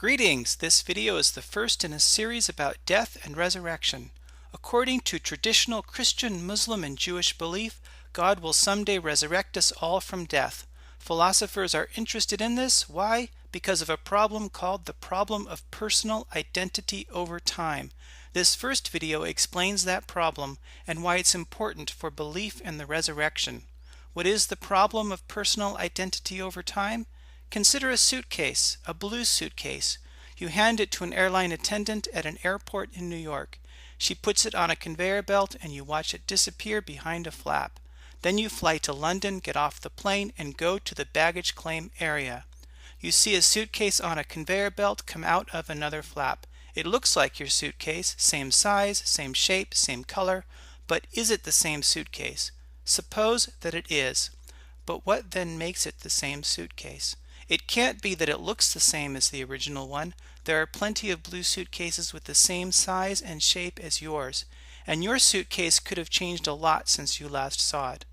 Greetings! This video is the first in a series about death and resurrection. According to traditional Christian, Muslim, and Jewish belief, God will someday resurrect us all from death. Philosophers are interested in this. Why? Because of a problem called the problem of personal identity over time. This first video explains that problem and why it's important for belief in the resurrection. What is the problem of personal identity over time? Consider a suitcase, a blue suitcase. You hand it to an airline attendant at an airport in New York. She puts it on a conveyor belt and you watch it disappear behind a flap. Then you fly to London, get off the plane, and go to the baggage claim area. You see a suitcase on a conveyor belt come out of another flap. It looks like your suitcase, same size, same shape, same color, but is it the same suitcase? Suppose that it is. But what then makes it the same suitcase? It can't be that it looks the same as the original one. There are plenty of blue suitcases with the same size and shape as yours, and your suitcase could have changed a lot since you last saw it.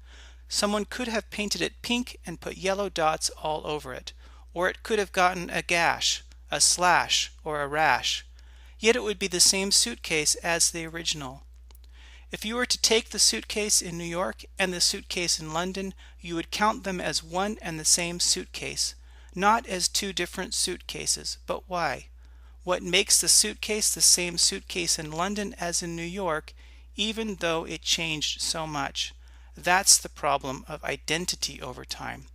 Someone could have painted it pink and put yellow dots all over it, or it could have gotten a gash, a slash, or a rash. Yet it would be the same suitcase as the original. If you were to take the suitcase in New York and the suitcase in London, you would count them as one and the same suitcase, not as two different suitcases. But why? What makes the suitcase the same suitcase in London as in New York, even though it changed so much? That's the problem of identity over time.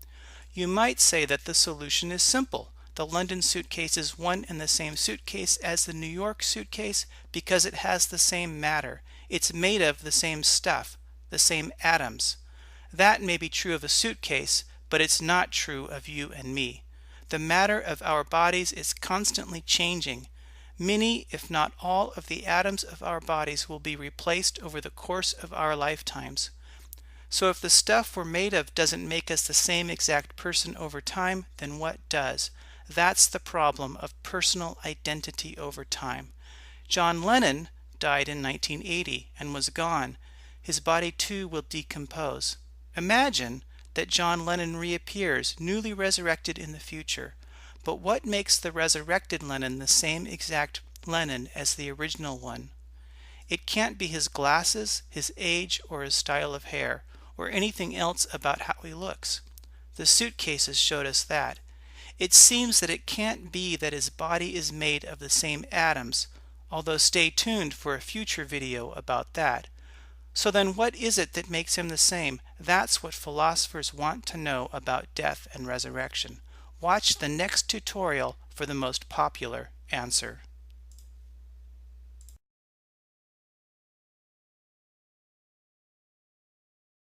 You might say that the solution is simple. The London suitcase is one and the same suitcase as the New York suitcase because it has the same matter. It's made of the same stuff, the same atoms. That may be true of a suitcase, but it's not true of you and me. The matter of our bodies is constantly changing. Many, if not all, of the atoms of our bodies will be replaced over the course of our lifetimes. So if the stuff we're made of doesn't make us the same exact person over time, then what does? That's the problem of personal identity over time. John Lennon died in 1980 and was gone. His body too will decompose. Imagine that John Lennon reappears, newly resurrected in the future. But what makes the resurrected Lennon the same exact Lennon as the original one? It can't be his glasses, his age, or his style of hair, or anything else about how he looks. The suitcases showed us that. It seems that it can't be that his body is made of the same atoms, although stay tuned for a future video about that. So then what is it that makes him the same? That's what philosophers want to know about death and resurrection. Watch the next tutorial for the most popular answer.